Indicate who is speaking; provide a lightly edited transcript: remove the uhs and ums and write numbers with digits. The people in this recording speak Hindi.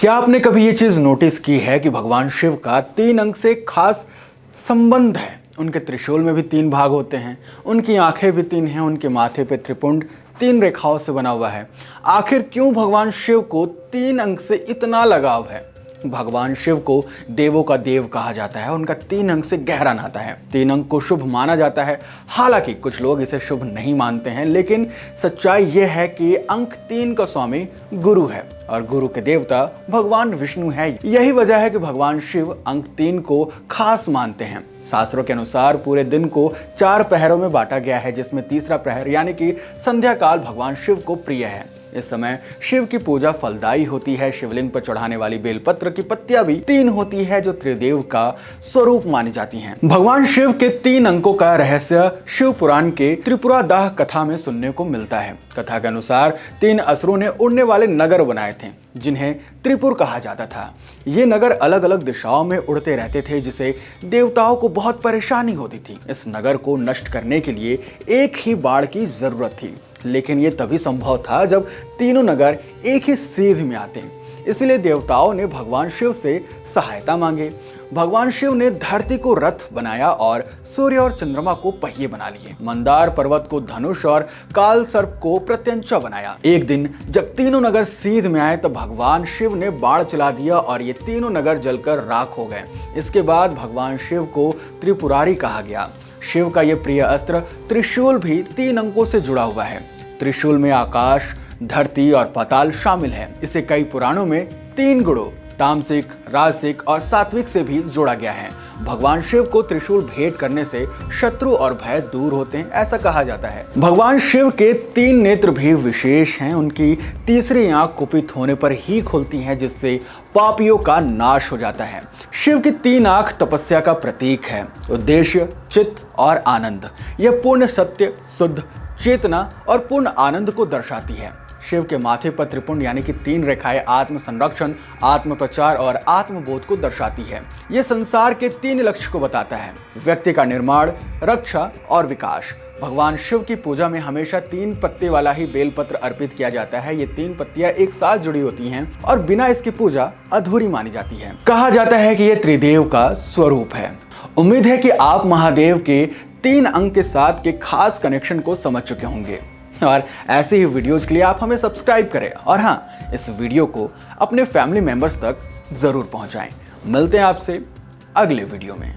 Speaker 1: क्या आपने कभी ये चीज नोटिस की है कि भगवान शिव का 3 अंक से खास संबंध है। उनके त्रिशूल में भी 3 भाग होते हैं, उनकी आंखें भी 3 हैं, उनके माथे पे त्रिपुंड 3 रेखाओं से बना हुआ है। आखिर क्यों भगवान शिव को 3 अंक से इतना लगाव है? भगवान शिव को देवों का देव कहा जाता है। उनका 3 अंक से गहरा नाता है। 3 अंक को शुभ माना जाता है। हालांकि कुछ लोग इसे शुभ नहीं मानते हैं, लेकिन सच्चाई यह है कि अंक 3 का स्वामी गुरु है और गुरु के देवता भगवान विष्णु है। यही वजह है कि भगवान शिव अंक 3 को खास मानते हैं। शास्त्रों के अनुसार पूरे दिन को 4 प्रहरों में बांटा गया है, जिसमें तीसरा प्रहर यानी कि संध्या काल भगवान शिव को प्रिय है। इस समय शिव की पूजा फलदायी होती है। शिवलिंग पर चढ़ाने वाली बेलपत्र की पत्तियां भी 3 होती है, जो त्रिदेव का स्वरूप मानी जाती हैं। भगवान शिव के 3 अंकों का रहस्य शिव पुराण के त्रिपुरा दाह कथा में सुनने को मिलता है। कथा के अनुसार 3 असुरों ने उड़ने वाले नगर बनाए थे, जिन्हें त्रिपुर कहा जाता था। ये नगर अलग अलग दिशाओं में उड़ते रहते थे, जिसे देवताओं को बहुत परेशानी होती थी। इस नगर को नष्ट करने के लिए एक ही बाण की जरूरत थी, लेकिन यह तभी संभव था जब तीनों नगर एक ही सीध में आते। इसलिए देवताओं ने भगवान शिव से सहायता मांगे। भगवान शिव ने धरती को रथ बनाया और सूर्य और चंद्रमा को पहिए बना लिए। मंदार पर्वत को धनुष और काल सर्प को प्रत्यंचा बनाया। एक दिन जब तीनों नगर सीध में आए, तब भगवान शिव ने बाण चला दिया और ये तीनों नगर जलकर राख हो गए। इसके बाद भगवान शिव को त्रिपुरारी कहा गया। शिव का यह प्रिय अस्त्र त्रिशूल भी 3 अंकों से जुड़ा हुआ है। त्रिशूल में आकाश, धरती और पाताल शामिल है। इसे कई पुराणों में 3 गुणों तामसिक, राजसिक और सात्विक से भी जोड़ा गया है। भगवान शिव को त्रिशूल भेंट करने से शत्रु और भय दूर होते हैं, ऐसा कहा जाता है। भगवान शिव के 3 नेत्र भी विशेष हैं। उनकी तीसरी आंख कुपित होने पर ही खुलती है, जिससे पापियों का नाश हो जाता है। शिव की 3 आंख तपस्या का प्रतीक है। उद्देश्य, चित्त और आनंद। यह पूर्ण सत्य, शुद्ध चेतना और पूर्ण आनंद को दर्शाती है। शिव के माथे पर त्रिपुंड यानी कि 3 रेखाएं आत्म संरक्षण, आत्म प्रचार और आत्मबोध को दर्शाती है। यह संसार के 3 लक्ष्य को बताता है: व्यक्ति का निर्माण, रक्षा और विकास। भगवान शिव की पूजा में हमेशा 3 पत्ते वाला ही बेलपत्र अर्पित किया जाता है। ये 3 पत्तियां एक साथ जुड़ी होती हैं और बिना इसकी पूजा अधूरी मानी जाती है। कहा जाता है कि यह त्रिदेव का स्वरूप है। उम्मीद है कि आप महादेव के 3 अंक के साथ के खास कनेक्शन को समझ चुके होंगे और ऐसे ही वीडियोस के लिए आप हमें सब्सक्राइब करें और हाँ, इस वीडियो को अपने फैमिली मेंबर्स तक जरूर पहुंचाएं। मिलते हैं आपसे अगले वीडियो में।